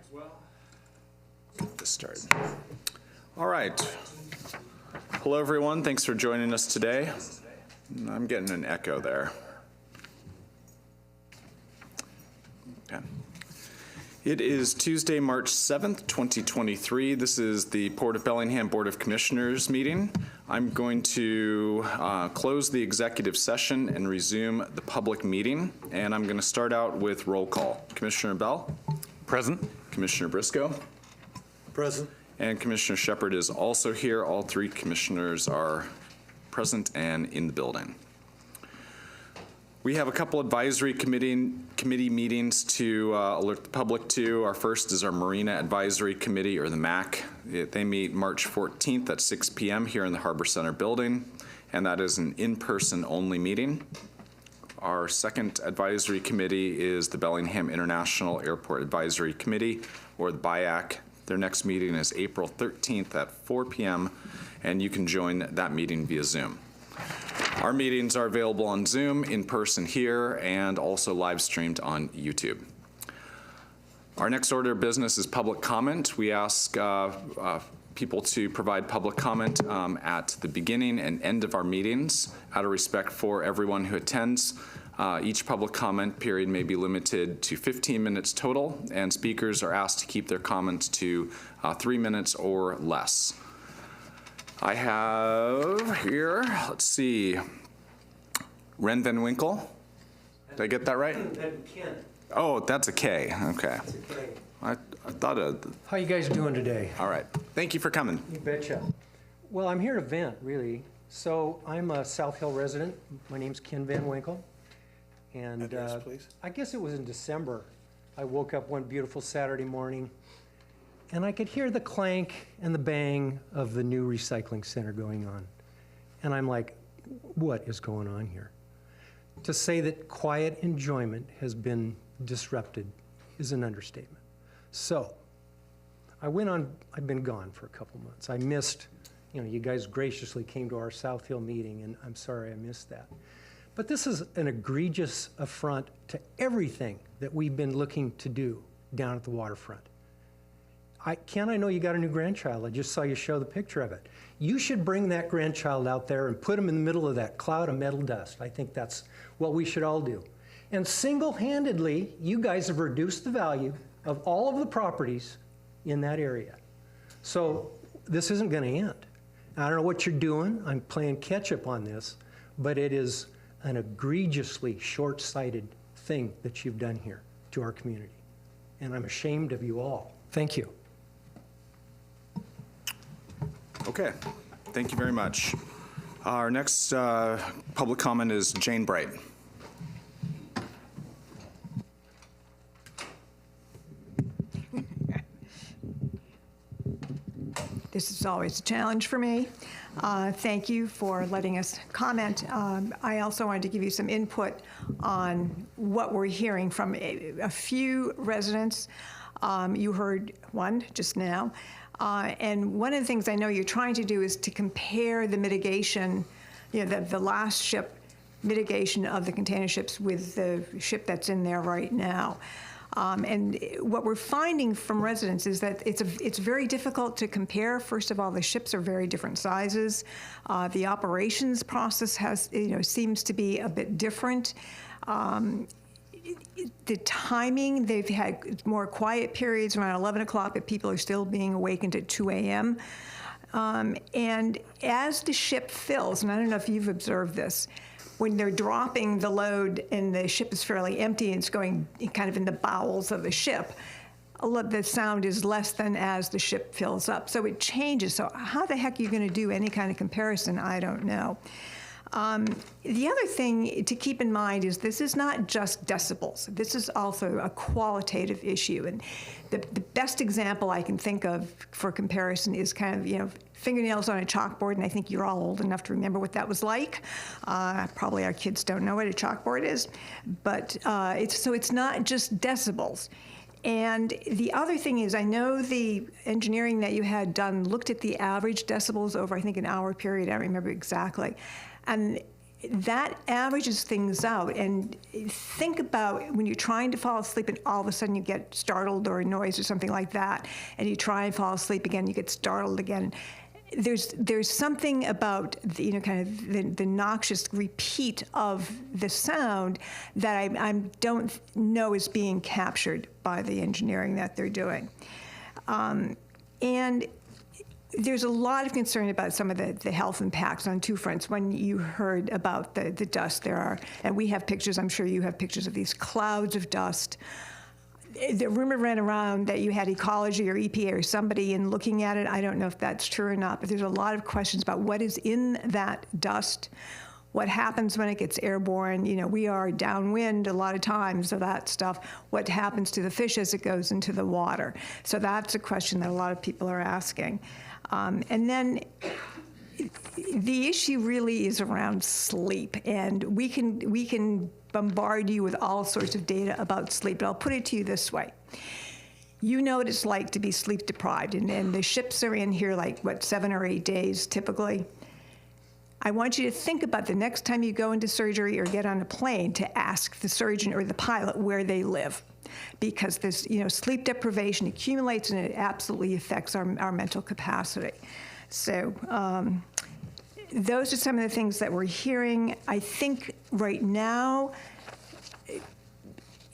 as well. Get this started. All right. Hello, everyone. Thanks for joining us today. I'm getting an echo there. Okay. It is Tuesday, March 7th, 2023. This is the Port of Bellingham Board of Commissioners meeting. I'm going to close the executive session and resume the public meeting. And I'm going to start out with roll call. Commissioner Bell? Present. Commissioner Briscoe? Present. And Commissioner Shepard is also here. All three commissioners are present and in the building. We have a couple advisory committee meetings to alert the public to. Our first is our Marina Advisory Committee, or the MAC. They meet March 14th at 6 p.m. here in the Harbor Center building, and that is an in-person only meeting. Our second advisory committee is the Bellingham International Airport Advisory Committee, or the BIAC. Their next meeting is April 13th at 4 p.m., and you can join that meeting via Zoom. Our meetings are available on Zoom, in person here, and also live streamed on YouTube. Our next order of business is public comment. We ask people to provide public comment at the beginning and end of our meetings out of respect for everyone who attends. Each public comment period may be limited to 15 minutes total, and speakers are asked to keep their comments to 3 minutes or less. I have here, let's see, Ren Van Winkle. Did I get that right? Ken. Oh, that's a K. Okay. That's a K. I thought How you guys doing today? all right. Thank you for coming. You betcha. Well, I'm here to vent, really. So I'm a South Hill resident. My name's Ken Van Winkle. And Address, please. I guess it was in December. I woke up one beautiful Saturday morning, and I could hear the clank and the bang of the new recycling center going on. And I'm like, what is going on here? To say that quiet enjoyment has been disrupted is an understatement. So I've been gone for a couple months. I missed, you guys graciously came to our South Hill meeting, and I'm sorry I missed that. But this is an egregious affront to everything that we've been looking to do down at the waterfront. Ken, I know you got a new grandchild. I just saw you show the picture of it. You should bring that grandchild out there and put him in the middle of that cloud of metal dust. I think that's what we should all do. And single-handedly, you guys have reduced the value of all of the properties in that area. So this isn't going to end. I don't know what you're doing. I'm playing catch-up on this, but it is an egregiously short-sighted thing that you've done here to our community. And I'm ashamed of you all. Thank you. Okay. Thank you very much. Our next public comment is Jane Bright. This is always a challenge for me. Thank you for letting us comment. I also wanted to give you some input on what we're hearing from a few residents. You heard one just now. And one of the things I know you're trying to do is to compare the mitigation, the last ship mitigation of the container ships with the ship that's in there right now. And what we're finding from residents is that it's very difficult to compare. First of all, the ships are very different sizes. The operations process seems to be a bit different. The timing, they've had more quiet periods around 11 o'clock, but people are still being awakened at 2 a.m. And as the ship fills, and I don't know if you've observed this, when they're dropping the load and the ship is fairly empty and it's going kind of in the bowels of the ship, the sound is less than as the ship fills up. So it changes. So how the heck are you going to do any kind of comparison? I don't know. The other thing to keep in mind is this is not just decibels. This is also a qualitative issue. And the best example I can think of for comparison is kind of, fingernails on a chalkboard, and I think you're all old enough to remember what that was like. Probably our kids don't know what a chalkboard is, but it's not just decibels. And the other thing is, I know the engineering that you had done looked at the average decibels over, I think, an hour period. I don't remember exactly. And that averages things out. And think about when you're trying to fall asleep and all of a sudden you get startled or a noise or something like that, and you try and fall asleep again, you get startled again. There's something about kind of the noxious repeat of the sound that I don't know is being captured by the engineering that they're doing. And there's a lot of concern about some of the health impacts on two fronts. When you heard about the dust, and we have pictures, I'm sure you have pictures of these clouds of dust. The rumor ran around that you had ecology or EPA or somebody in looking at it. I don't know if that's true or not, but there's a lot of questions about what is in that dust, what happens when it gets airborne. We are downwind a lot of times of that stuff. What happens to the fish as it goes into the water? So that's a question that a lot of people are asking. And then the issue really is around sleep, and we can bombard you with all sorts of data about sleep, but I'll put it to you this way. You know what it's like to be sleep deprived, and the ships are in here like, 7 or 8 days typically. I want you to think about the next time you go into surgery or get on a plane to ask the surgeon or the pilot where they live. Because this, sleep deprivation accumulates and it absolutely affects our mental capacity. So those are some of the things that we're hearing. I think right now,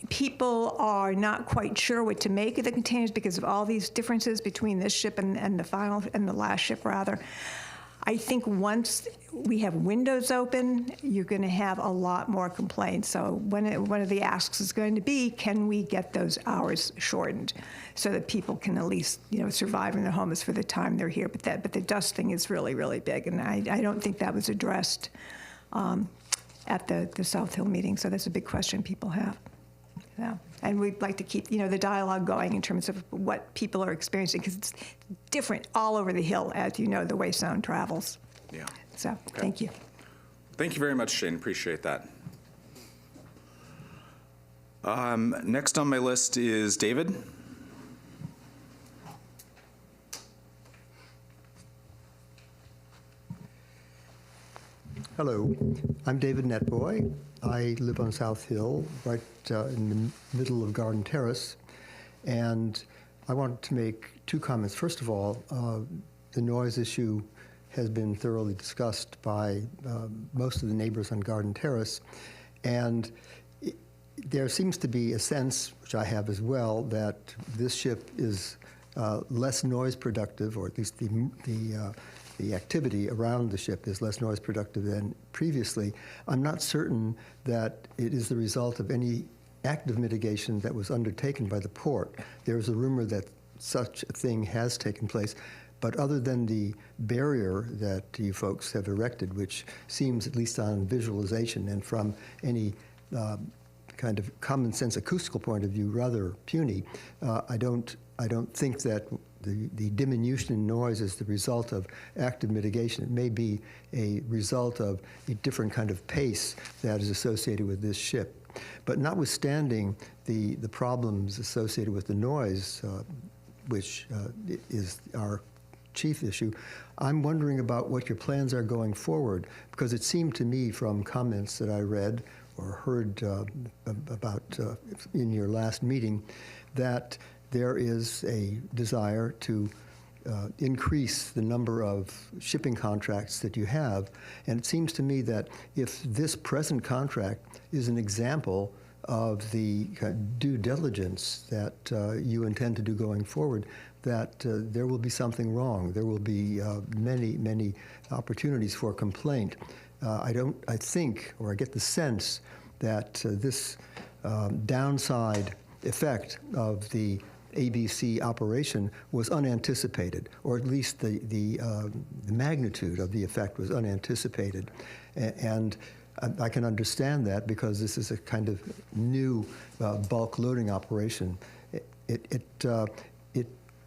people are not quite sure what to make of the containers because of all these differences between this ship and the last ship rather. I think once we have windows open, you're going to have a lot more complaints. So one of the asks is going to be, can we get those hours shortened so that people can at least survive in their homes for the time they're here? But the dust thing is really, really big, and I don't think that was addressed at the South Hill meeting. So that's a big question people have. Yeah. And we'd like to keep, the dialogue going in terms of what people are experiencing, because it's different all over the Hill, as you know, the way sound travels. Yeah. So, Okay. Thank you. Thank you very much, Shane. Appreciate that. Next on my list is David. Hello, I'm David Netboy. I live on South Hill, right in the middle of Garden Terrace, and I wanted to make two comments. First of all, the noise issue has been thoroughly discussed by most of the neighbors on Garden Terrace, and there seems to be a sense, which I have as well, that this ship is less noise productive, or at least the activity around the ship is less noise productive than previously. I'm not certain that it is the result of any active mitigation that was undertaken by the port. There is a rumor that such a thing has taken place, but other than the barrier that you folks have erected, which seems, at least on visualization and from any kind of common sense acoustical point of view, rather puny, I don't think that the diminution in noise is the result of active mitigation. It may be a result of a different kind of pace that is associated with this ship. But notwithstanding the problems associated with the noise, which is our chief issue, I'm wondering about what your plans are going forward, because it seemed to me from comments that I read or heard about in your last meeting that there is a desire to increase the number of shipping contracts that you have. And it seems to me that if this present contract is an example of the due diligence that you intend to do going forward, that there will be something wrong. There will be many, many opportunities for complaint. I think, or I get the sense that this downside effect of the ABC operation was unanticipated, or at least the magnitude of the effect was unanticipated. And I can understand that because this is a kind of new bulk loading operation. It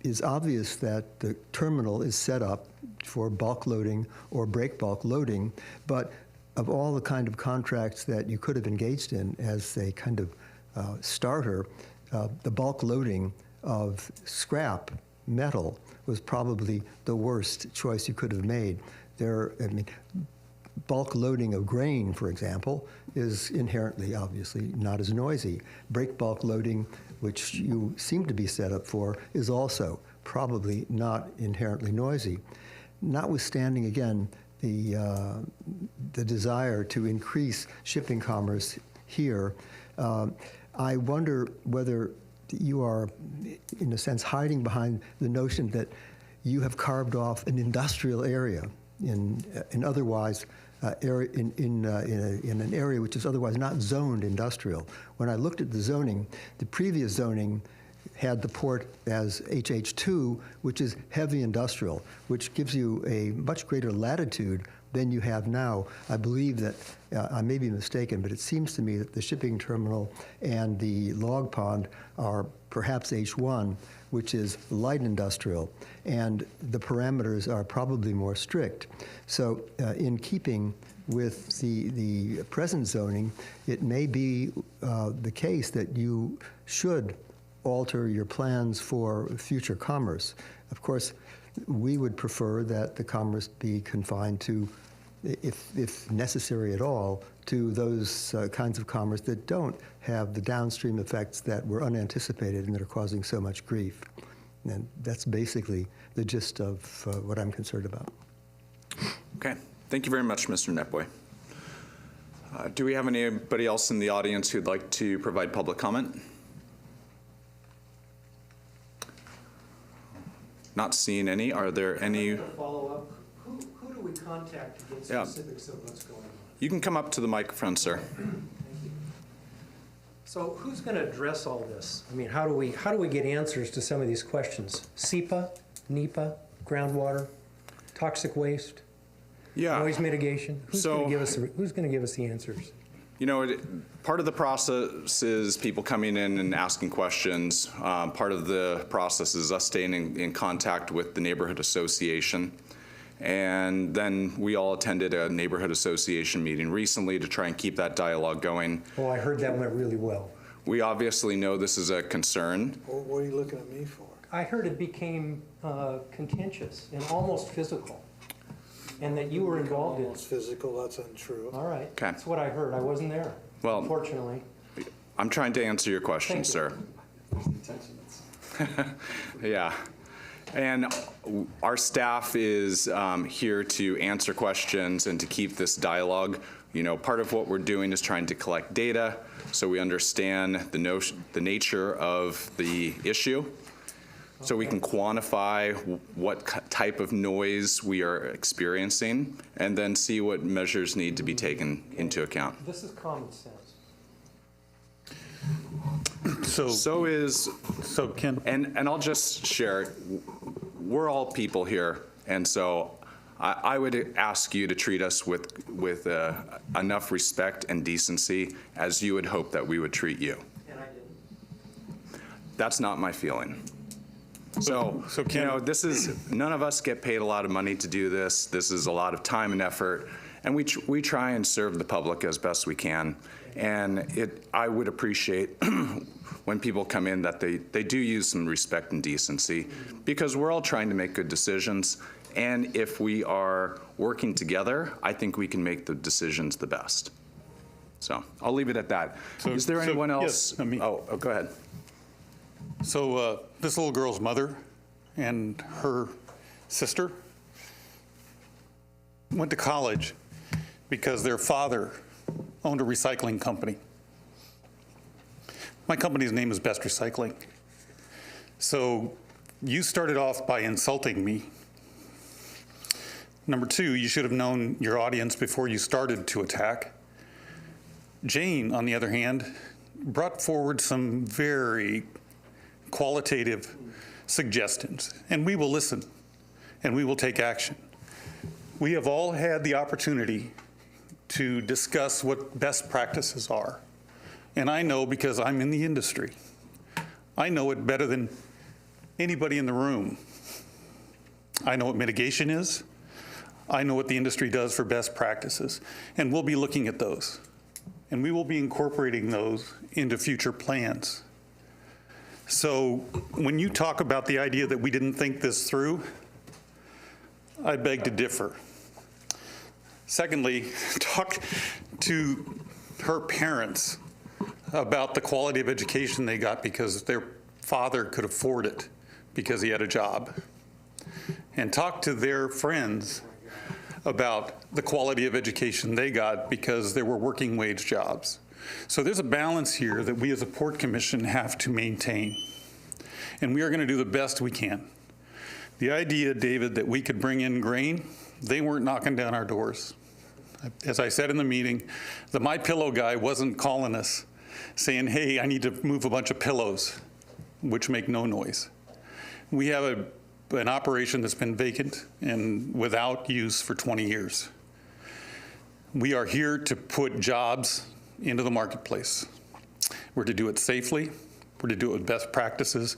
is obvious that the terminal is set up for bulk loading or break bulk loading, but of all the kind of contracts that you could have engaged in as a kind of starter, the bulk loading of scrap metal was probably the worst choice you could have made. bulk loading of grain, for example, is inherently, obviously, not as noisy. Break bulk loading, which you seem to be set up for, is also probably not inherently noisy. Notwithstanding, again, the desire to increase shipping commerce here, I wonder whether you are, in a sense, hiding behind the notion that you have carved off an industrial area in an area which is otherwise not zoned industrial. When I looked at the zoning, the previous zoning had the port as HH2, which is heavy industrial, which gives you a much greater latitude than you have now. I believe that, I may be mistaken, but it seems to me that the shipping terminal and the log pond are perhaps H1, which is light industrial, and the parameters are probably more strict. So in keeping with the present zoning, it may be the case that you should alter your plans for future commerce. Of course, we would prefer that the commerce be confined to, if necessary at all, to those kinds of commerce that don't have the downstream effects that were unanticipated and that are causing so much grief. And that's basically the gist of what I'm concerned about. Okay. Thank you very much, Mr. Netboy. Do we have anybody else in the audience who'd like to provide public comment? Not seeing any. Are there any? Follow up. Who do we contact to get specifics of what's going on? You can come up to the microphone, sir. Thank you. So who's going to address all this? I mean, how do we get answers to some of these questions? SEPA, NEPA, groundwater, toxic waste, noise mitigation. Who's going to give us the answers? You know, part of the process is people coming in and asking questions. Part of the process is us staying in contact with the neighborhood association. And then we all attended a neighborhood association meeting recently to try and keep that dialogue going. Oh, I heard that went really well. We obviously know this is a concern. Well, what are you looking at me for? I heard it became contentious and almost physical, and that you were involved in it. Almost physical, that's untrue. All right. Okay. That's what I heard. I wasn't there, Well, unfortunately. I'm trying to answer your question, Thank you. sir. Yeah. And our staff is here to answer questions and to keep this dialogue. You know, part of what we're doing is trying to collect data so we understand the nature of the issue, so we can quantify what type of noise we are experiencing, and then see what measures need to be taken into account. This is common sense. So Ken, And I'll just share, we're all people here, and so I would ask you to treat us with enough respect and decency as you would hope that we would treat you. And I didn't. That's not my feeling. So Ken, you know, none of us get paid a lot of money to do this. This is a lot of time and effort, and we try and serve the public as best we can. And I would appreciate when people come in that they do use some respect and decency, because we're all trying to make good decisions. And if we are working together, I think we can make the decisions the best. So I'll leave it at that. Is there anyone else? Yes, me. Oh, go ahead. So this little girl's mother and her sister went to college because their father owned a recycling company. My company's name is Best Recycling. So you started off by insulting me. Number two, you should have known your audience before you started to attack. Jane, on the other hand, brought forward some very qualitative suggestions, and we will listen, and we will take action. We have all had the opportunity to discuss what best practices are. And I know, because I'm in the industry, I know it better than anybody in the room. I know what mitigation is. I know what the industry does for best practices, and we'll be looking at those. And we will be incorporating those into future plans. So when you talk about the idea that we didn't think this through, I beg to differ. Secondly, talk to her parents about the quality of education they got because their father could afford it because he had a job. And talk to their friends about the quality of education they got because they were working wage jobs. So there's a balance here that we as a Port Commission have to maintain. And we are going to do the best we can. The idea, David, that we could bring in grain, they weren't knocking down our doors. As I said in the meeting, the My Pillow guy wasn't calling us saying, hey, I need to move a bunch of pillows, which make no noise. We have an operation that's been vacant and without use for 20 years. We are here to put jobs into the marketplace. We're to do it safely. We're to do it with best practices.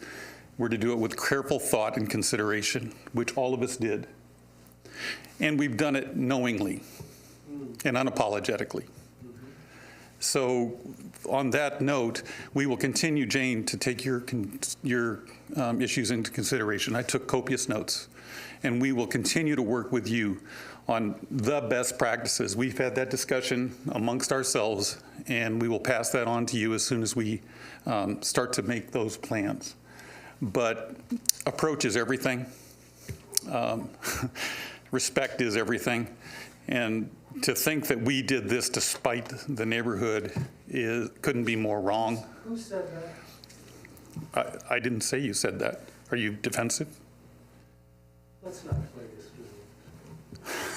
We're to do it with careful thought and consideration, which all of us did. And we've done it knowingly and unapologetically. So on that note, we will continue, Jane, to take your issues into consideration. I took copious notes, and we will continue to work with you on the best practices. We've had that discussion amongst ourselves, and we will pass that on to you as soon as we start to make those plans. But approach is everything. Respect is everything. And to think that we did this despite the neighborhood couldn't be more wrong. Who said that? I didn't say you said that. Are you defensive? Let's not play this game.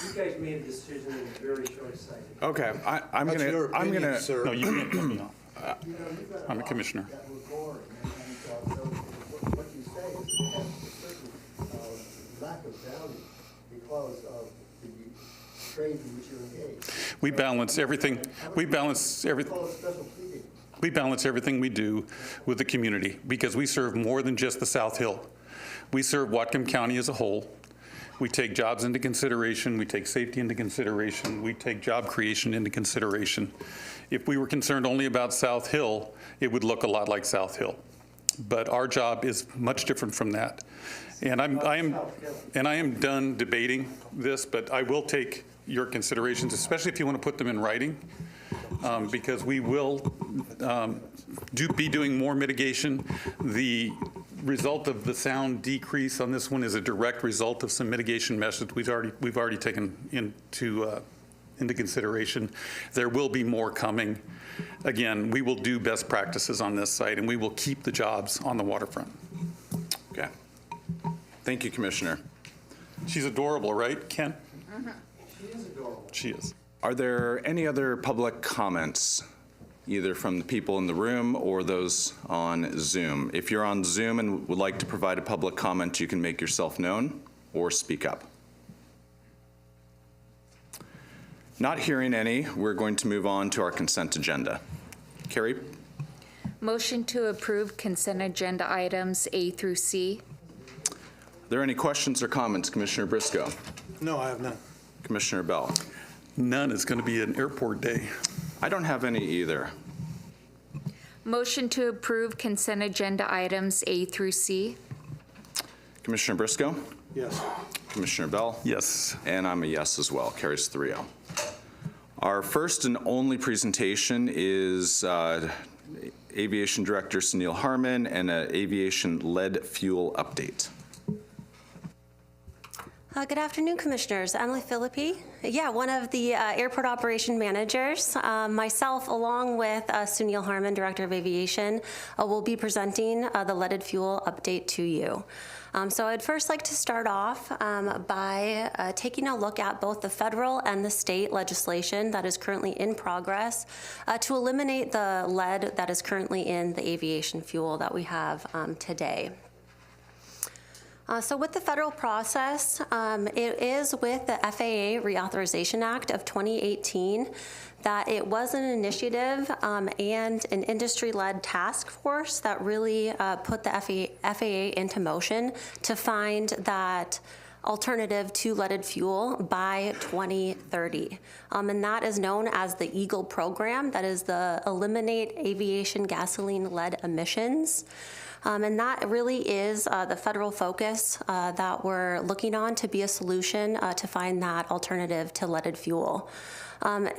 You guys made a decision that was very short-sighted. Okay, I'm That's your gonna, I'm opinion, gonna, sir. No, you can't cut me off. I'm a commissioner. That were boring, and so what you say is it has a certain lack of value because of the trade in which you're engaged. We balance everything. We balance everything. Call it special pleading. We balance everything we do with the community because we serve more than just the South Hill. We serve Whatcom County as a whole. We take jobs into consideration. We take safety into consideration. We take job creation into consideration. If we were concerned only about South Hill, it would look a lot like South Hill. But our job is much different from that. And I am done debating this, but I will take your considerations, especially if you want to put them in writing, because we will be doing more mitigation. The result of the sound decrease on this one is a direct result of some mitigation measures we've already taken into consideration. There will be more coming. Again, we will do best practices on this site, and we will keep the jobs on the waterfront. okay. Thank you, Commissioner. She's adorable, right, Ken? She is adorable. She is. Are there any other public comments, either from the people in the room or those on Zoom? If you're on Zoom and would like to provide a public comment, you can make yourself known or speak up. Not hearing any, we're going to move on to our consent agenda. Carrie? Motion to approve consent agenda items A through C. Are there any questions or comments, Commissioner Briscoe? No, I have none. Commissioner Bell? None. It's going to be an airport day. I don't have any either. Motion to approve consent agenda items A through C. Commissioner Briscoe? Yes. Commissioner Bell? Yes. And I'm a yes as well. Carries 3-0. Our first and only presentation is Aviation Director Sunil Harman and an aviation lead fuel update. Good afternoon, Commissioners. Emily Philippi. Yeah, one of the airport operation managers. Myself, along with Sunil Harman, Director of Aviation, will be presenting the leaded fuel update to you. So I'd first like to start off by taking a look at both the federal and the state legislation that is currently in progress to eliminate the lead that is currently in the aviation fuel that we have today. So with the federal process, it is with the FAA Reauthorization Act of 2018 that it was an initiative and an industry-led task force that really put the FAA into motion to find that alternative to leaded fuel by 2030. And that is known as the EAGLE program. That is the Eliminate Aviation Gasoline Lead Emissions. And that really is the federal focus that we're looking on to be a solution to find that alternative to leaded fuel.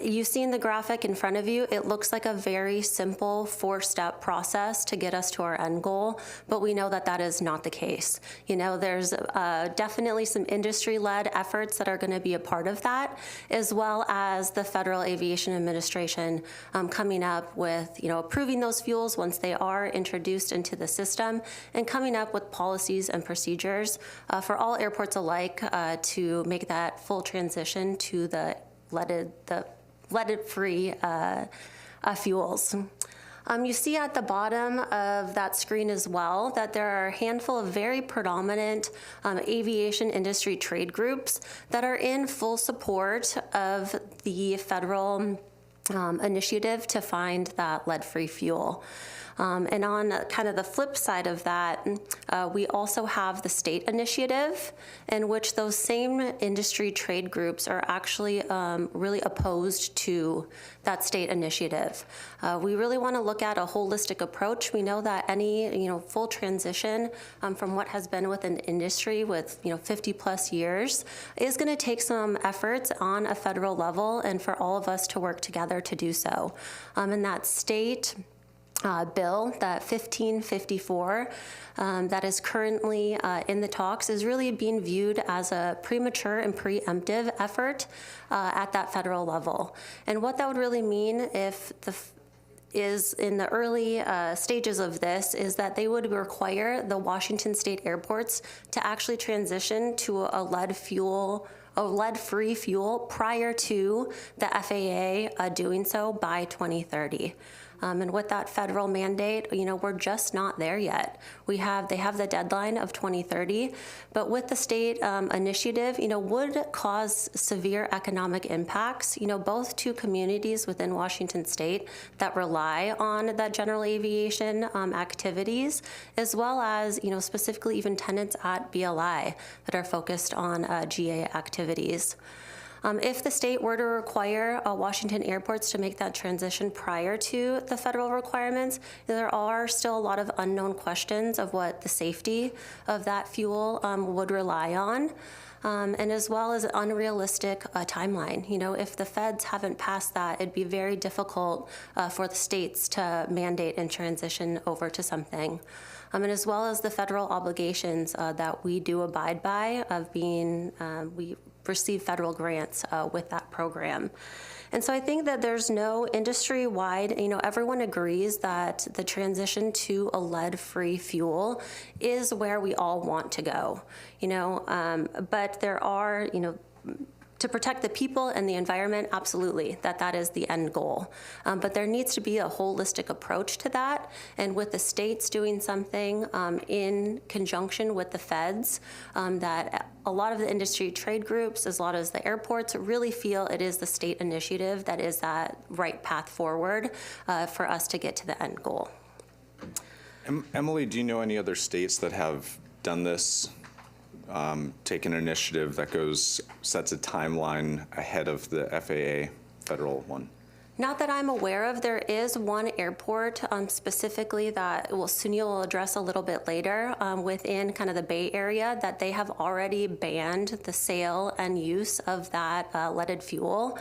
You've seen the graphic in front of you. It looks like a very simple 4-step process to get us to our end goal, but we know that that is not the case. You know, there's definitely some industry-led efforts that are going to be a part of that, as well as the Federal Aviation Administration coming up with, you know, approving those fuels once they are introduced into the system, and coming up with policies and procedures for all airports alike to make that full transition to the leaded-free fuels. You see at the bottom of that screen as well that there are a handful of very predominant aviation industry trade groups that are in full support of the federal initiative to find that lead-free fuel. And on kind of the flip side of that, we also have the state initiative, in which those same industry trade groups are actually really opposed to that state initiative. We really want to look at a holistic approach. We know that any, you know, full transition from what has been with an industry with, you know, 50+ years is going to take some efforts on a federal level, and for all of us to work together to do so. And that state bill, that 1554, that is currently in the talks, is really being viewed as a premature and preemptive effort at that federal level. And what that would really mean if is in the early stages of this is that they would require the Washington state airports to actually transition to a lead-free fuel prior to the FAA doing so by 2030. And with that federal mandate, you know, we're just not there yet. They have the deadline of 2030, but with the state initiative, you know, would cause severe economic impacts, you know, both to communities within Washington state that rely on that general aviation activities, as well as, you know, specifically even tenants at BLI that are focused on GA activities. If the state were to require Washington airports to make that transition prior to the federal requirements, there are still a lot of unknown questions of what the safety of that fuel would rely on. And as well as an unrealistic timeline. You know, if the feds haven't passed that, it'd be very difficult for the states to mandate and transition over to something. And as well as the federal obligations that we do abide by of being, we receive federal grants with that program. And so I think that there's no industry-wide, you know, everyone agrees that the transition to a lead-free fuel is where we all want to go, you know, but there are, you know, to protect the people and the environment, absolutely, that is the end goal. But there needs to be a holistic approach to that, and with the states doing something in conjunction with the feds, that a lot of the industry trade groups, as well as the airports, really feel it is the state initiative that is that right path forward for us to get to the end goal. Emily, do you know any other states that have done this? Take an initiative that sets a timeline ahead of the FAA federal one? Not that I'm aware of. There is one airport specifically that, well, Sunil will address a little bit later, within kind of the Bay Area, that they have already banned the sale and use of that leaded fuel.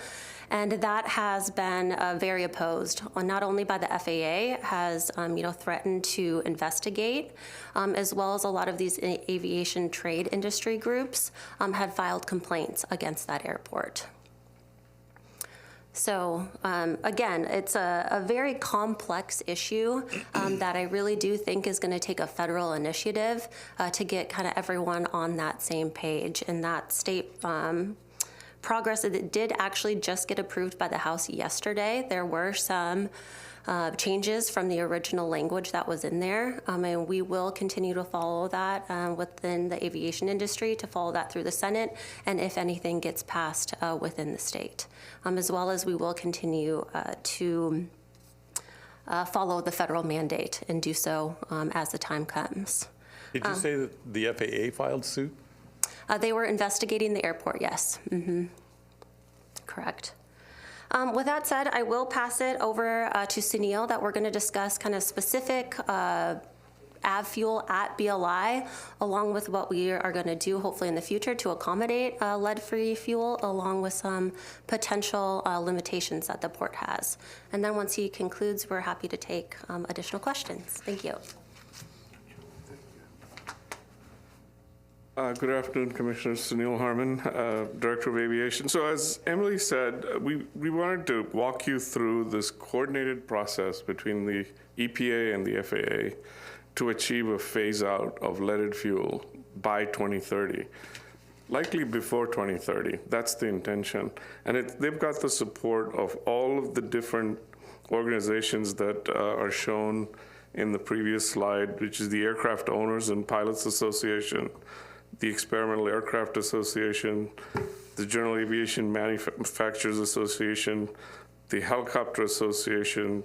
And that has been very opposed, not only by the FAA, has you know, threatened to investigate, as well as a lot of these aviation trade industry groups had filed complaints against that airport. So again, it's a very complex issue that I really do think is going to take a federal initiative to get kind of everyone on that same page. And that state progress, it did actually just get approved by the House yesterday. There were some changes from the original language that was in there, and we will continue to follow that within the aviation industry, to follow that through the Senate, and if anything gets passed within the state, as well as we will continue to follow the federal mandate and do so as the time comes. Did you say that the FAA filed suit? They were investigating the airport, yes. Mm-hmm. Correct. With that said, I will pass it over to Sunil, that we're going to discuss kind of specific AvFuel at BLI, along with what we are going to do hopefully in the future to accommodate lead-free fuel, along with some potential limitations that the port has. And then once he concludes, we're happy to take additional questions. Thank you. Good afternoon, Commissioner Sunil Harman, Director of Aviation. So as Emily said, we wanted to walk you through this coordinated process between the EPA and the FAA to achieve a phase out of leaded fuel by 2030, likely before 2030. That's the intention. And they've got the support of all of the different organizations that are shown in the previous slide, which is the Aircraft Owners and Pilots Association, the Experimental Aircraft Association, the General Aviation Manufacturers Association, the Helicopter Association,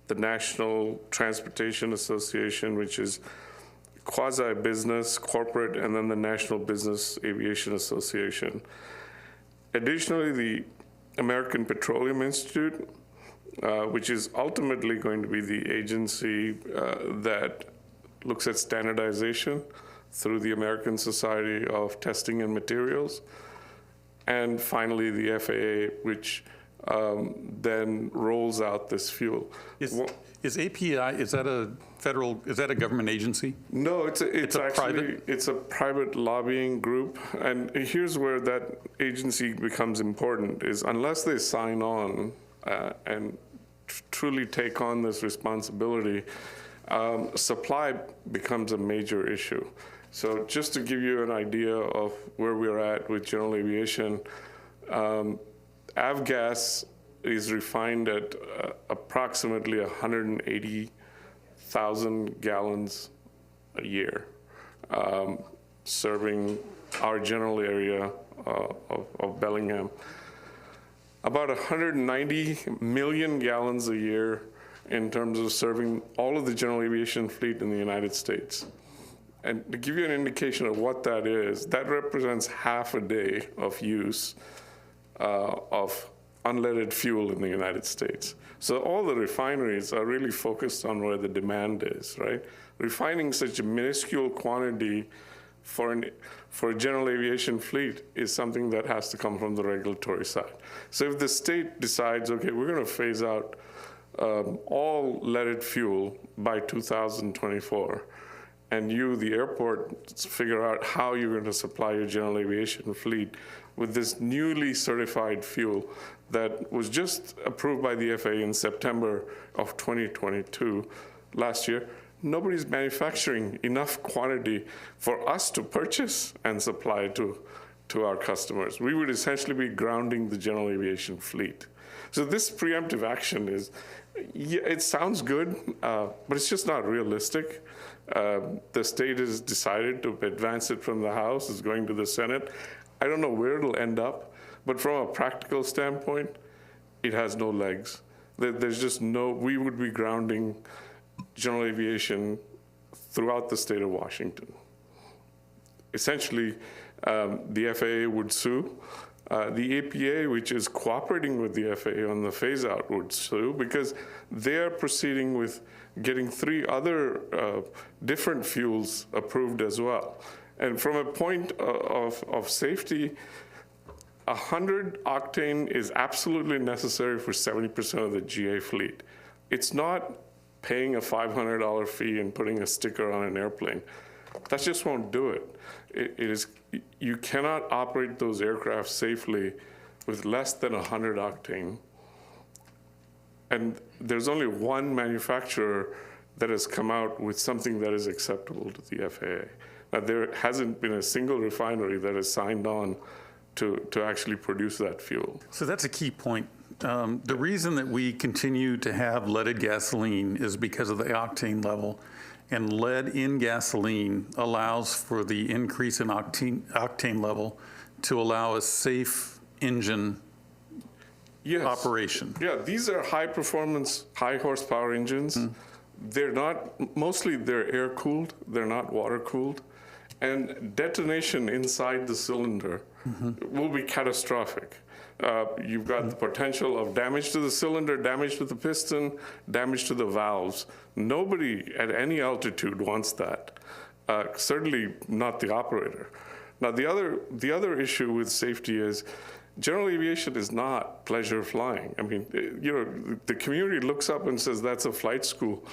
the National Transportation Association, which is quasi-business, corporate, and then the National Business Aviation Association. Additionally, the American Petroleum Institute, which is ultimately going to be the agency that looks at standardization through the American Society of Testing and Materials. And finally, the FAA, which then rolls out this fuel. Is API, is that a government agency? No, it's a private lobbying group. And here's where that agency becomes important, is unless they sign on and truly take on this responsibility, supply becomes a major issue. So just to give you an idea of where we're at with general aviation, avgas is refined at approximately 180,000 gallons a year, serving our general area of Bellingham. About 190 million gallons a year in terms of serving all of the general aviation fleet in the United States. And to give you an indication of what that is, that represents half a day of use of unleaded fuel in the United States. So all the refineries are really focused on where the demand is, right? Refining such a minuscule quantity for a general aviation fleet is something that has to come from the regulatory side. So if the state decides, okay, we're going to phase out all leaded fuel by 2024, and you, the airport, figure out how you're going to supply your general aviation fleet with this newly certified fuel that was just approved by the FAA in September of 2022, last year, nobody's manufacturing enough quantity for us to purchase and supply to our customers. We would essentially be grounding the general aviation fleet. So this preemptive action is, yeah, it sounds good, but it's just not realistic. The state has decided to advance it from the House. It's going to the Senate. I don't know where it'll end up, but from a practical standpoint, it has no legs. There's just no, we would be grounding general aviation throughout the state of Washington. Essentially, the FAA would sue. The APA, which is cooperating with the FAA on the phase out, would sue because they're proceeding with getting 3 other different fuels approved as well. And from a point of safety, 100 octane is absolutely necessary for 70% of the GA fleet. It's not paying a $500 fee and putting a sticker on an airplane. That just won't do it. It is, you cannot operate those aircraft safely with less than 100 octane. And there's only one manufacturer that has come out with something that is acceptable to the FAA. Now, there hasn't been a single refinery that has signed on to actually produce that fuel. So that's a key point. The reason that we continue to have leaded gasoline is because of the octane level. And lead in gasoline allows for the increase in octane level to allow a safe engine operation. Yeah, these are high performance, high horsepower engines. They're not, mostly they're air cooled, they're not water cooled. And detonation inside the cylinder will be catastrophic. You've got the potential of damage to the cylinder, damage to the piston, damage to the valves. Nobody at any altitude wants that. Certainly not the operator. Now, the other issue with safety is general aviation is not pleasure flying. I mean, the community looks up and says that's a flight school.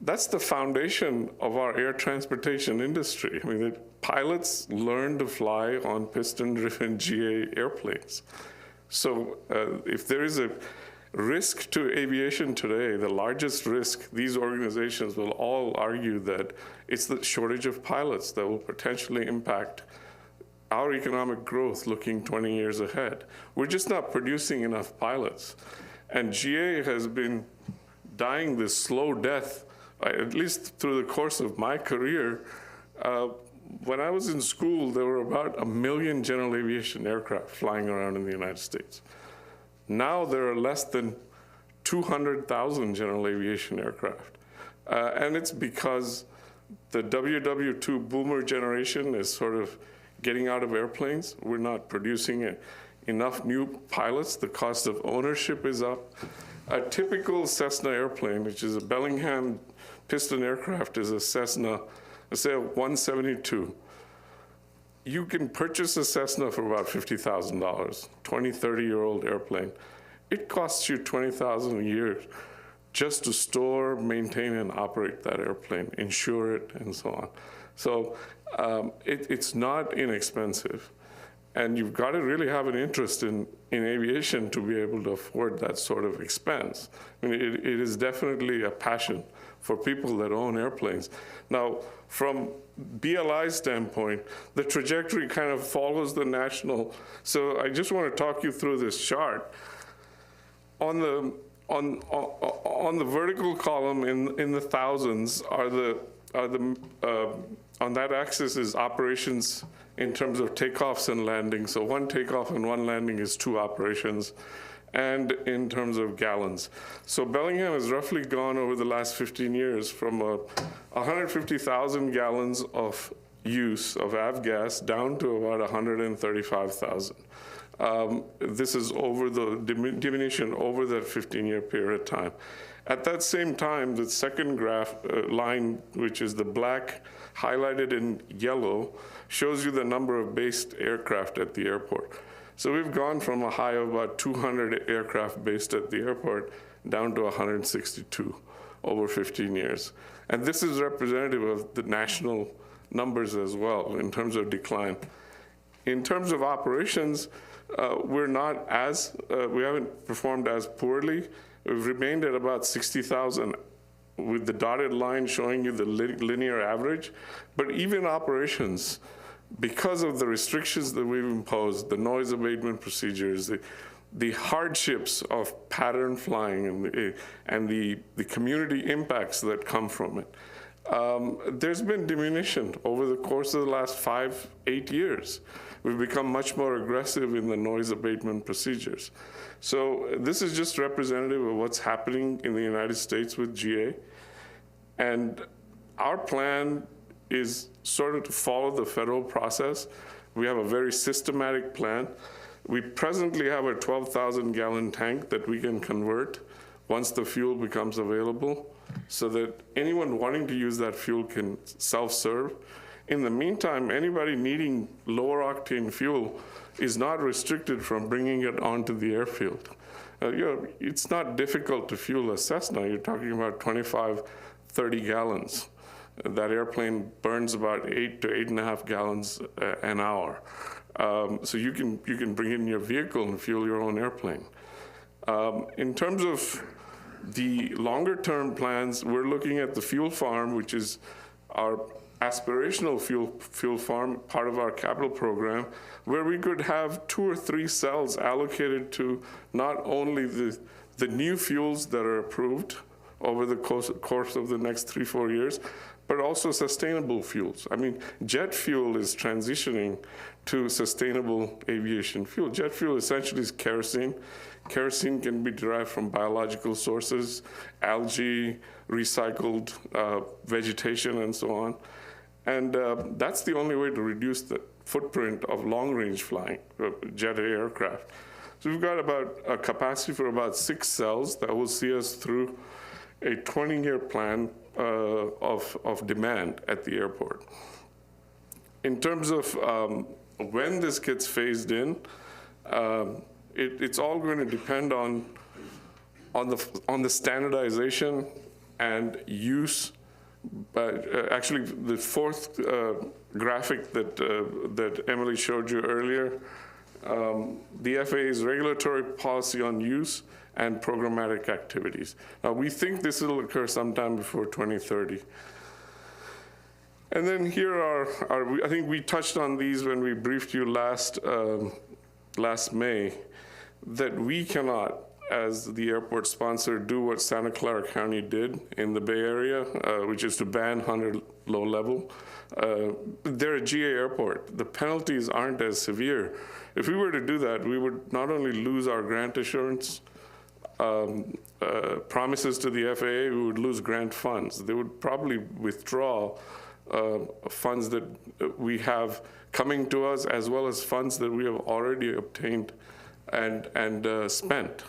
That's the foundation of our air transportation industry. I mean, the pilots learn to fly on piston-driven GA airplanes. So if there is a risk to aviation today, the largest risk, these organizations will all argue that it's the shortage of pilots that will potentially impact our economic growth looking 20 years ahead. We're just not producing enough pilots. And GA has been dying this slow death, at least through the course of my career. When I was in school, there were about 1 million general aviation aircraft flying around in the United States. Now there are less than 200,000 general aviation aircraft. And it's because the WW2 boomer generation is sort of getting out of airplanes. We're not producing enough new pilots. The cost of ownership is up. A typical Cessna airplane, which is a Bellingham piston aircraft, is a Cessna, let's say a 172. You can purchase a Cessna for about $50,000, 20, 30-year-old airplane. It costs you $20,000 a year just to store, maintain, and operate that airplane, insure it, and so on. So it's not inexpensive. And you've got to really have an interest in aviation to be able to afford that sort of expense. I mean, it is definitely a passion for people that own airplanes. Now, from BLI's standpoint, the trajectory kind of follows the national. So I just want to talk you through this chart. On the vertical column in the thousands on that axis is operations in terms of takeoffs and landings. So one takeoff and one landing is 2 operations, and in terms of gallons. So Bellingham has roughly gone over the last 15 years from 150,000 gallons of use of avgas down to about 135,000. This is over the diminution over that 15-year period of time. At that same time, the second graph line, which is the black highlighted in yellow, shows you the number of based aircraft at the airport. So we've gone from a high of about 200 aircraft based at the airport down to 162 over 15 years. And this is representative of the national numbers as well in terms of decline. In terms of operations, we haven't performed as poorly. We've remained at about 60,000 with the dotted line showing you the linear average. But even operations, because of the restrictions that we've imposed, the noise abatement procedures, the hardships of pattern flying and the community impacts that come from it, there's been diminution over the course of the last 5-8 years. We've become much more aggressive in the noise abatement procedures. So this is just representative of what's happening in the United States with GA. And our plan is sort of to follow the federal process. We have a very systematic plan. We presently have a 12,000-gallon tank that we can convert once the fuel becomes available, so that anyone wanting to use that fuel can self-serve. In the meantime, anybody needing lower octane fuel is not restricted from bringing it onto the airfield. It's not difficult to fuel a Cessna. You're talking about 25, 30 gallons. That airplane burns about 8 to 8.5 gallons an hour. So you can bring it in your vehicle and fuel your own airplane. In terms of the longer term plans, we're looking at the fuel farm, which is our aspirational fuel farm, part of our capital program, where we could have 2 or 3 cells allocated to not only the new fuels that are approved over the course of the next 3-4 years, but also sustainable fuels. I mean, jet fuel is transitioning to sustainable aviation fuel. Jet fuel essentially is kerosene. Kerosene can be derived from biological sources, algae, recycled vegetation, and so on. And that's the only way to reduce the footprint of long-range flying, jet aircraft. So we've got about a capacity for about 6 cells that will see us through a 20-year plan of demand at the airport. In terms of when this gets phased in, it's all going to depend on the standardization and use. But actually, the fourth graphic that Emily showed you earlier, the FAA's regulatory policy on use and programmatic activities. Now, we think this will occur sometime before 2030. And then here are I think we touched on these when we briefed you last May, that we cannot, as the airport sponsor, do what Santa Clara County did in the Bay Area, which is to ban 100 low level. They're a GA airport. The penalties aren't as severe. If we were to do that, we would not only lose our grant assurance promises to the FAA, we would lose grant funds. They would probably withdraw funds that we have coming to us, as well as funds that we have already obtained and spent.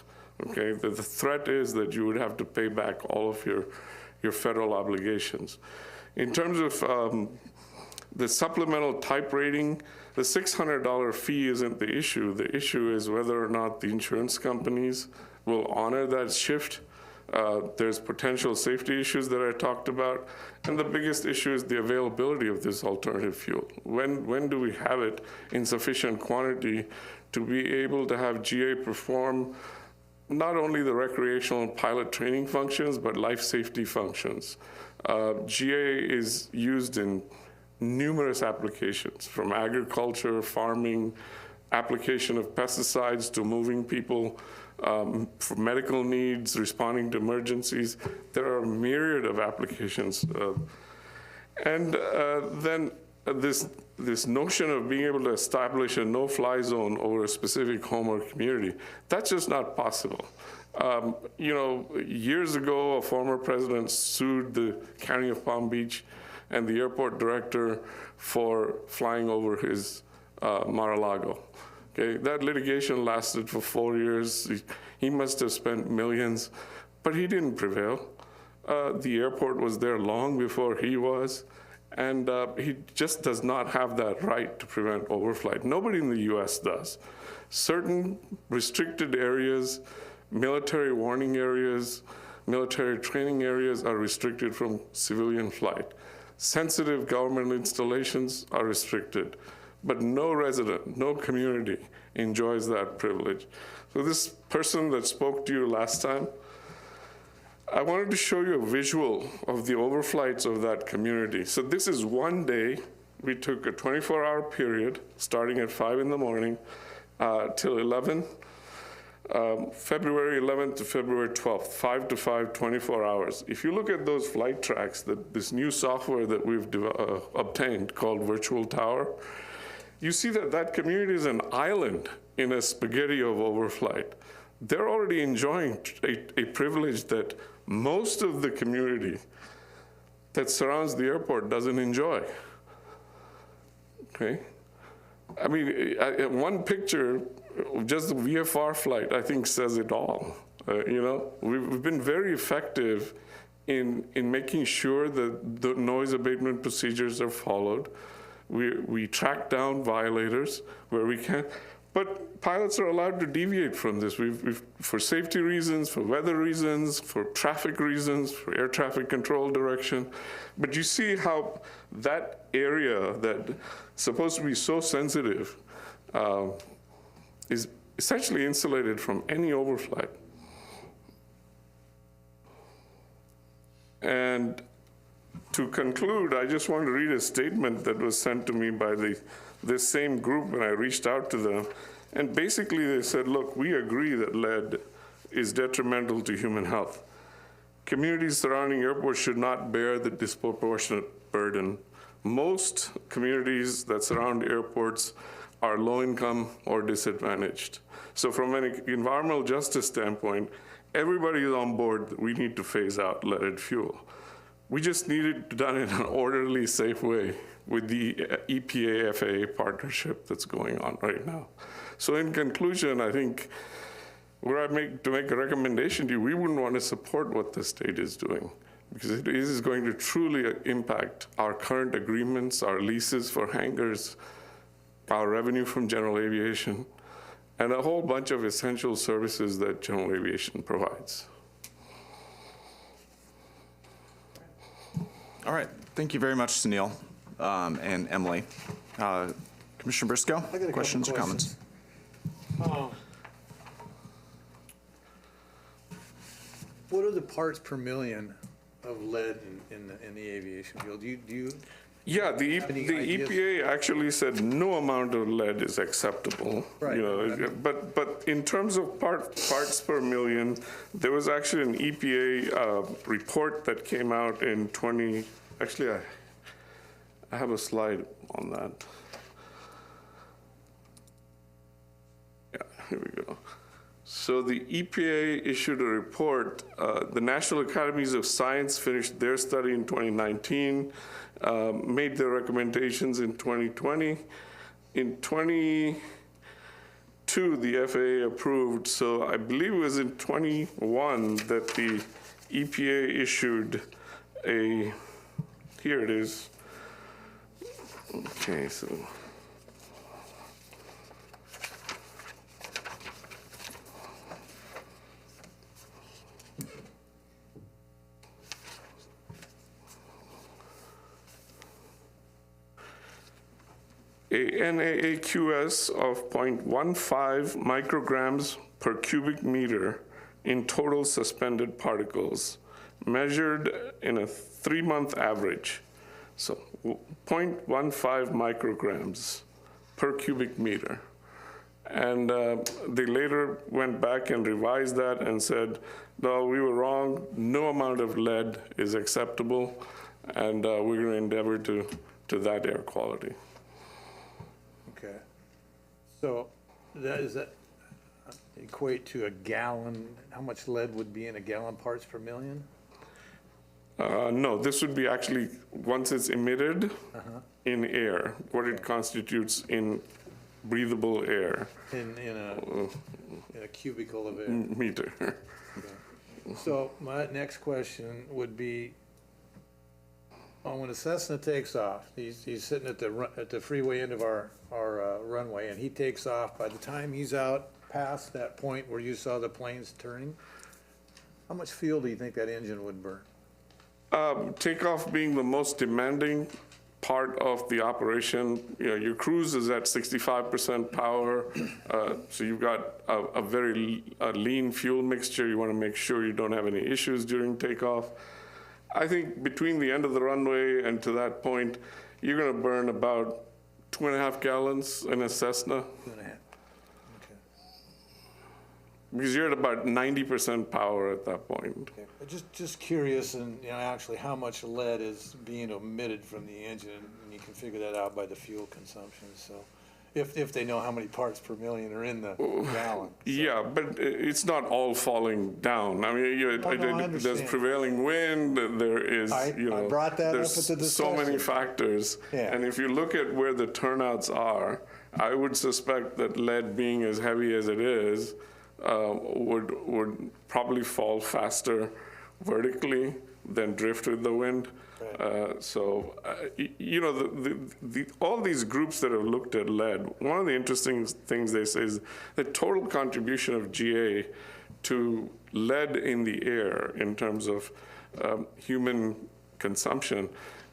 Okay, the threat is that you would have to pay back all of your federal obligations. In terms of the supplemental type rating, the $600 fee isn't the issue. The issue is whether or not the insurance companies will honor that shift. There's potential safety issues that I talked about, and the biggest issue is the availability of this alternative fuel. When do we have it in sufficient quantity to be able to have GA perform not only the recreational pilot training functions, but life safety functions? GA is used in numerous applications, from agriculture, farming, application of pesticides, to moving people, for medical needs, responding to emergencies. There are a myriad of applications. Then this notion of being able to establish a no-fly zone over a specific home or community, that's just not possible. Years ago, a former president sued the County of Palm Beach and the airport director for flying over his Mar-a-Lago. Okay, that litigation lasted for 4 years. He must have spent millions, but he didn't prevail. The airport was there long before he was, and he just does not have that right to prevent overflight. Nobody in the US does. Certain restricted areas, military warning areas, military training areas are restricted from civilian flight. Sensitive government installations are restricted, but no resident, no community enjoys that privilege. So this person that spoke to you last time, I wanted to show you a visual of the overflights of that community. So this is one day. We took a 24-hour period, starting at 5 in the morning till 11, February 11th to February 12th, 5 to 5, 24 hours. If you look at those flight tracks, this new software that we've obtained called Virtual Tower, you see that community is an island in a spaghetti of overflight. They're already enjoying a privilege that most of the community that surrounds the airport doesn't enjoy. Okay? I mean, one picture, just the VFR flight, I think says it all. We've been very effective in making sure that the noise abatement procedures are followed. We track down violators where we can, but pilots are allowed to deviate from this. For safety reasons, for weather reasons, for traffic reasons, for air traffic control direction. But you see how that area that's supposed to be so sensitive is essentially insulated from any overflight. And to conclude, I just want to read a statement that was sent to me by this same group when I reached out to them. And basically they said, look, we agree that lead is detrimental to human health. Communities surrounding airports should not bear the disproportionate burden. Most communities that surround airports are low income or disadvantaged. So from an environmental justice standpoint, everybody is on board that we need to phase out leaded fuel. We just need it done in an orderly, safe way with the EPA FAA partnership that's going on right now. So in conclusion, I think to make a recommendation to you, we wouldn't want to support what the state is doing, because it is going to truly impact our current agreements, our leases for hangars, our revenue from general aviation, and a whole bunch of essential services that general aviation provides. All right, thank you very much, Sunil and Emily. Commissioner Briscoe, I got a couple questions or comments? What are the parts per million of lead in the aviation field? Do you Yeah, the Any ideas? EPA actually said no amount of lead is acceptable. Right. You know, but in terms of parts per million, there was actually an EPA report that came out in actually I have a slide on that. Yeah, here we go. So the EPA issued a report. The National Academies of Science finished their study in 2019, made their recommendations in 2020. In 22, the FAA approved. So I believe it was in 21 that the EPA issued here it is. Okay, so. A NAAQS of 0.15 micrograms per cubic meter in total suspended particles, measured in a 3-month average. So 0.15 micrograms per cubic meter. And they later went back and revised that and said, no, we were wrong. No amount of lead is acceptable, and we're going to endeavor to that air quality. Okay. So does that equate to a gallon? How much lead would be in a gallon parts per million? No, this would be actually, once it's emitted in air, what it constitutes in breathable air. In a cubicle of air? Meter. So my next question would be, when a Cessna takes off, he's sitting at the freeway end of our runway, and he takes off. By the time he's out past that point where you saw the planes turning, how much fuel do you think that engine would burn? Takeoff being the most demanding part of the operation, your cruise is at 65% power, so you've got a very lean fuel mixture. You want to make sure you don't have any issues during takeoff. I think between the end of the runway and to that point, you're going to burn about 2.5 gallons in a Cessna. 2.5. Okay. Because you're at about 90% power at that point. Okay. Just curious, and actually how much lead is being emitted from the engine, and you can figure that out by the fuel consumption. So, if they know how many parts per million are in the gallon. So. Yeah, but it's not all falling down. I mean, I there's prevailing wind. There is, I brought that there's up at the so many discussion. factors. Yeah. And if you look at where the turnouts are, I would suspect that lead, being as heavy as it is, would probably fall faster vertically than drift with the wind. Right. All these groups that have looked at lead, one of the interesting things they say is the total contribution of GA to lead in the air in terms of human consumption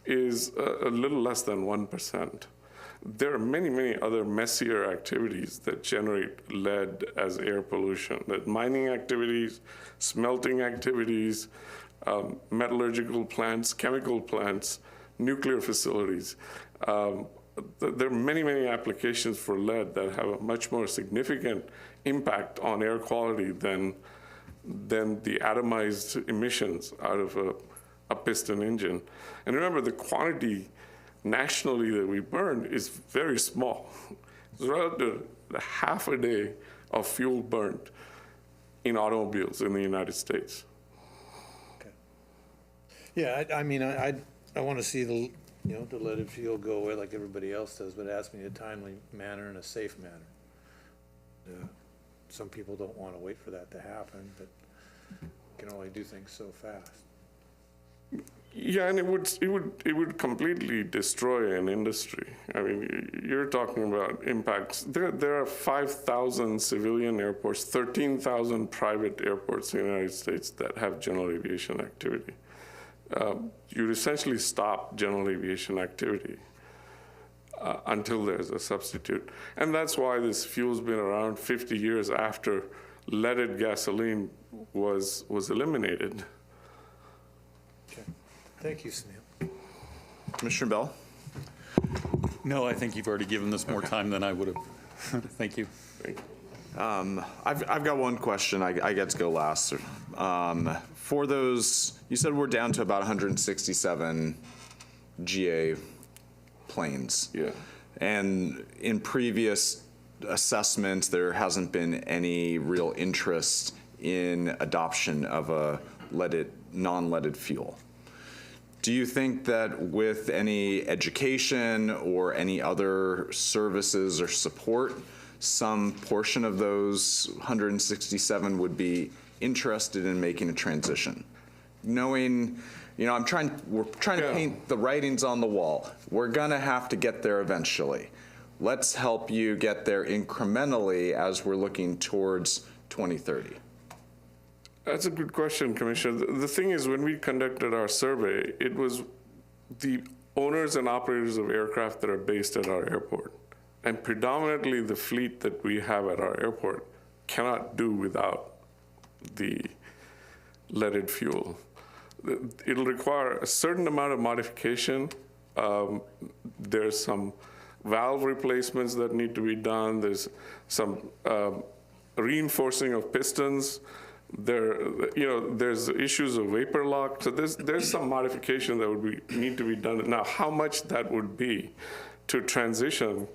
is a little less than 1%. There are many, many other messier activities that generate lead as air pollution. That mining activities, smelting activities, metallurgical plants, chemical plants, nuclear facilities. There are many, many applications for lead that have a much more significant impact on air quality than the atomized emissions out of a piston engine. And remember, the quantity nationally that we burn is very small. It's relative to half a day of fuel burned in automobiles in the United States. Okay. Yeah, I mean, I want to see the, the leaded fuel go away like everybody else does, but it has to be in a timely manner and a safe manner. Some people don't want to wait for that to happen, but can only do things so fast. Yeah, and it would completely destroy an industry. I mean, you're talking about impacts. There are 5,000 civilian airports, 13,000 private airports in the United States that have general aviation activity. You'd essentially stop general aviation activity until there's a substitute. And that's why this fuel's been around 50 years after leaded gasoline was eliminated. Okay. Thank you, Sunil. Commissioner Bell? No, I think you've already given this more time than I would have. Thank you. I've got one question. I get to go last. For those, you said we're down to about 167 GA planes. Yeah. And in previous assessments, there hasn't been any real interest in adoption of a non-leaded fuel. Do you think that with any education or any other services or support, some portion of those 167 would be interested in making a transition? Knowing, we're trying to paint the writings on the wall. We're gonna have to get there eventually. Let's help you get there incrementally as we're looking towards 2030. That's a good question, Commissioner. The thing is, when we conducted our survey, it was the owners and operators of aircraft that are based at our airport. And predominantly the fleet that we have at our airport cannot do without the leaded fuel. It'll require a certain amount of modification. There's some valve replacements that need to be done. There's some reinforcing of pistons. There's issues of vapor lock. So there's some modification that would need to be done. Now, how much that would be to transition,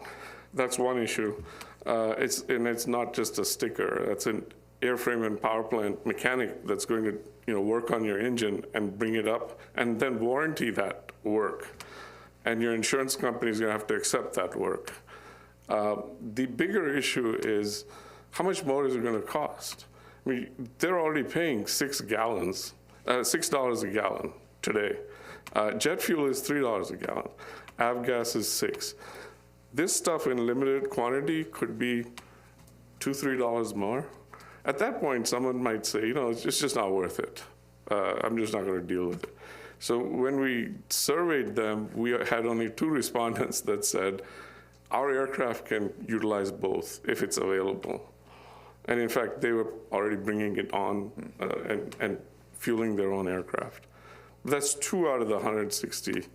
that's one issue. It's not just a sticker. That's an airframe and power plant mechanic that's going to work on your engine and bring it up and then warranty that work. And your insurance company is going to have to accept that work. The bigger issue is how much more is it going to cost? I mean, they're already paying $6 a gallon today. Jet fuel is $3 a gallon. Avgas is $6. This stuff in limited quantity could be $2, $3 more. At that point, someone might say, it's just not worth it. I'm just not going to deal with it. So when we surveyed them, we had only 2 respondents that said, our aircraft can utilize both if it's available. And in fact, they were already bringing it on and fueling their own aircraft. That's 2 out of the 160.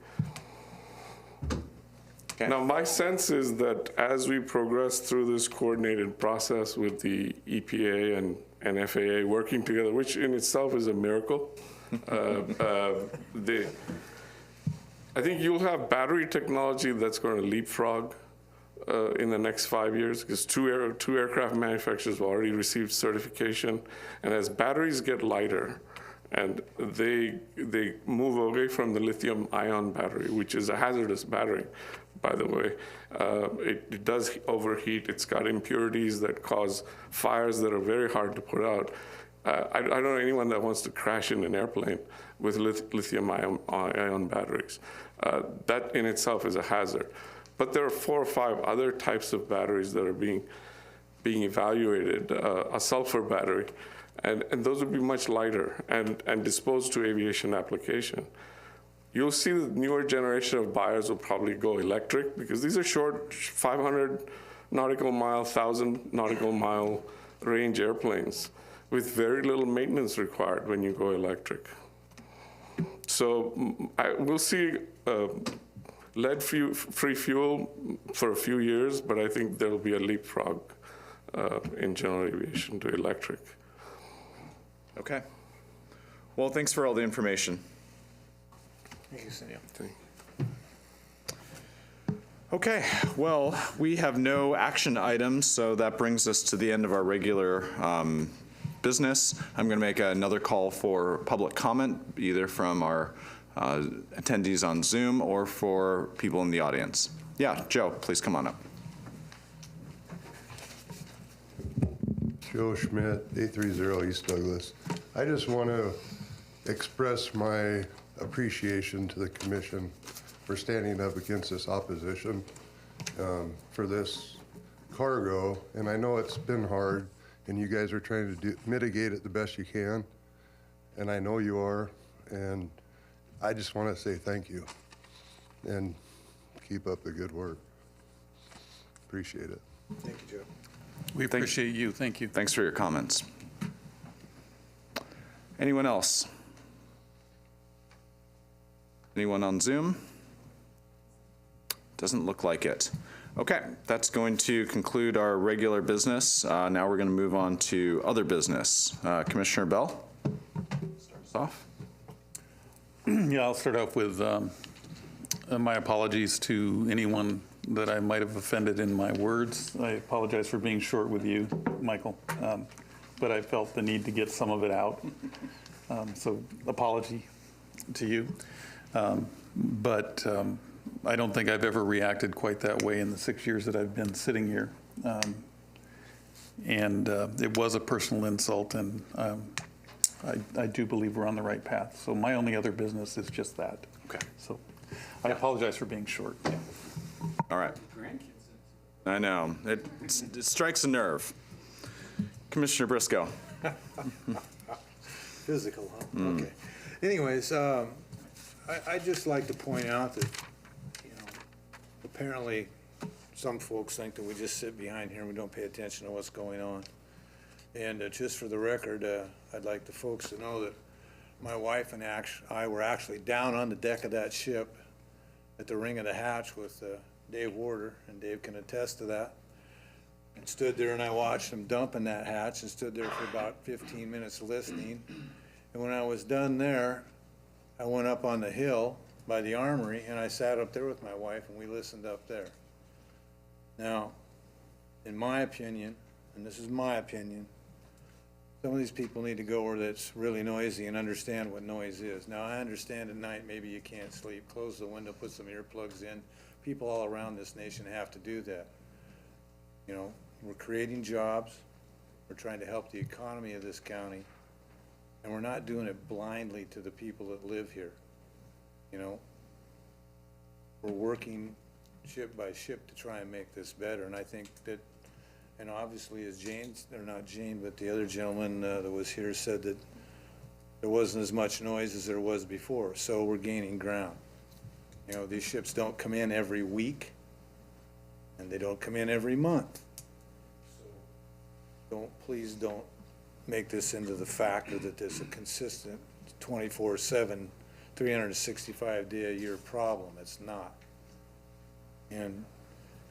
Okay. Now, my sense is that as we progress through this coordinated process with the EPA and FAA working together, which in itself is a miracle, I think you'll have battery technology that's going to leapfrog in the next 5 years, because two aircraft manufacturers have already received certification. And as batteries get lighter and they move away from the lithium-ion battery, which is a hazardous battery, by the way, it does overheat. It's got impurities that cause fires that are very hard to put out. I don't know anyone that wants to crash in an airplane with lithium-ion batteries. That in itself is a hazard. But there are 4 or 5 other types of batteries that are being evaluated, a sulfur battery, and those would be much lighter and disposed to aviation application. You'll see the newer generation of buyers will probably go electric because these are short 500 nautical mile, 1,000 nautical mile range airplanes with very little maintenance required when you go electric. So we'll see lead-free fuel for a few years, but I think there'll be a leapfrog in general aviation to electric. Okay. Well, thanks for all the information. Thank you, Sunil. Okay, well, we have no action items, so that brings us to the end of our regular business. I'm going to make another call for public comment, either from our attendees on Zoom or for people in the audience. Yeah, Joe, please come on up. Joe Schmidt, 830 East Douglas. I just want to express my appreciation to the commission for standing up against this opposition for this cargo. And I know it's been hard, and you guys are trying to mitigate it the best you can. And I know you are. And I just want to say thank you. And keep up the good work. Appreciate it. Thank you, Joe. We appreciate you. Thank you. Thanks for your comments. Anyone else? Anyone on Zoom? Doesn't look like it. Okay, that's going to conclude our regular business. Now we're going to move on to other business. Commissioner Bell, start us off. Yeah, I'll start off with my apologies to anyone that I might have offended in my words. I apologize for being short with you, Michael, but I felt the need to get some of it out. So apology to you. But I don't think I've ever reacted quite that way in the 6 years that I've been sitting here. And it was a personal insult, and I do believe we're on the right path. So my only other business is just that. Okay. So I apologize for being short. All right. I know. It strikes a nerve. Commissioner Briscoe. Physical, huh? Okay. Anyways, I'd just like to point out that, apparently some folks think that we just sit behind here and we don't pay attention to what's going on. And just for the record, I'd like the folks to know that my wife and I were actually down on the deck of that ship at the ring of the hatch with Dave Warder, and Dave can attest to that. And stood there and I watched him dumping that hatch and stood there for about 15 minutes listening. And when I was done there, I went up on the hill by the armory and I sat up there with my wife and we listened up there. Now, in my opinion, and this is my opinion, some of these people need to go where it's really noisy and understand what noise is. Now, I understand at night maybe you can't sleep. Close the window, put some earplugs in. People all around this nation have to do that. We're creating jobs. We're trying to help the economy of this county. And we're not doing it blindly to the people that live here. We're working ship by ship to try and make this better. And I think that, and obviously as but the other gentleman that was here said that there wasn't as much noise as there was before. So we're gaining ground. These ships don't come in every week and they don't come in every month. So please don't make this into the factor that there's a consistent 24/7, 365-day-a-year problem. It's not. And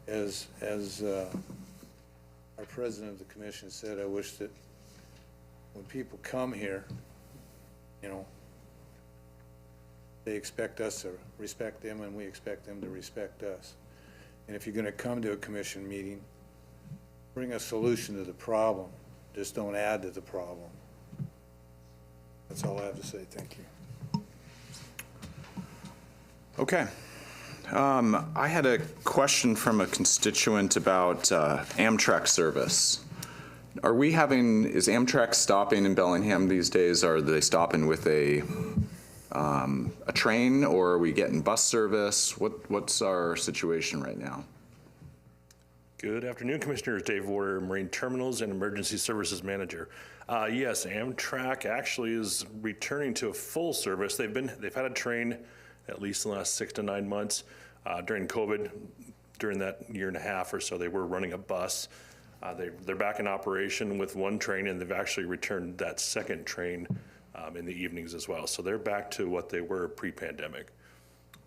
as our president of the commission said, I wish that when people come here, they expect us to respect them and we expect them to respect us. And if you're going to come to a commission meeting, bring a solution to the problem. Just don't add to the problem. That's all I have to say. Thank you. Okay. I had a question from a constituent about Amtrak service. Is Amtrak stopping in Bellingham these days? Are they stopping with a train, or are we getting bus service? What's our situation right now? Good afternoon, Commissioners. Dave Warder, Marine Terminals and Emergency Services Manager. Yes, Amtrak actually is returning to a full service. They've had a train at least in the last 6 to 9 months. During COVID, during that year and a half or so, they were running a bus. They're back in operation with one train, and they've actually returned that second train in the evenings as well. So they're back to what they were pre-pandemic.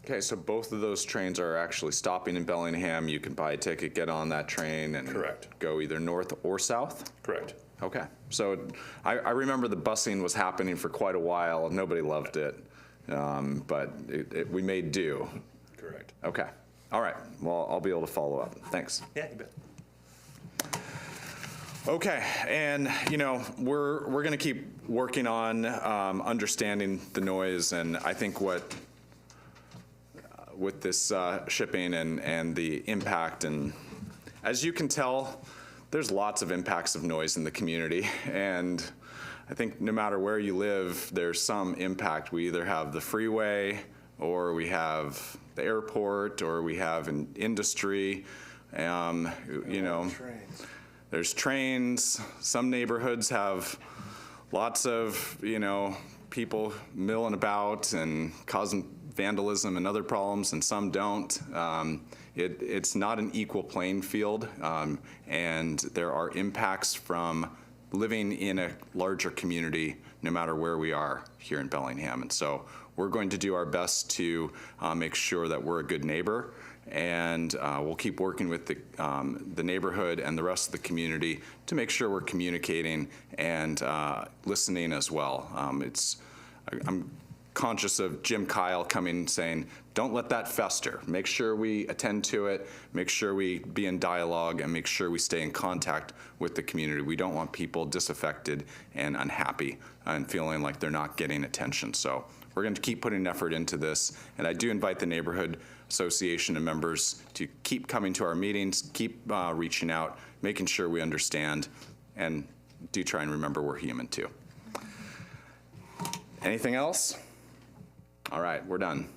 Okay, so both of those trains are actually stopping in Bellingham. You can buy a ticket, get on that train, and Correct. Go either north or south? Correct. Okay, so I remember the busing was happening for quite a while. Nobody loved it, but we made do. Correct. Okay, all right. Well, I'll be able to follow up. Thanks. Yeah, you bet. Okay, and we're going to keep working on understanding the noise, and I think what with this shipping and the impact. And as you can tell, there's lots of impacts of noise in the community. And I think no matter where you live, there's some impact. We either have the freeway, or we have the airport, or we have an industry. You know, there's trains. Some neighborhoods have lots of, you know, people milling about and causing vandalism and other problems, and some don't. It's not an equal playing field, and there are impacts from living in a larger community no matter where we are here in Bellingham. And so we're going to do our best to make sure that we're a good neighbor, and we'll keep working with the neighborhood and the rest of the community to make sure we're communicating and listening as well. I'm conscious of Jim Kyle coming saying, don't let that fester. Make sure we attend to it, make sure we be in dialogue, and make sure we stay in contact with the community. We don't want people disaffected and unhappy and feeling like they're not getting attention. So we're going to keep putting effort into this, and I do invite the neighborhood association and members to keep coming to our meetings, keep reaching out, making sure we understand, and do try and remember we're human too. Anything else? All right, we're done.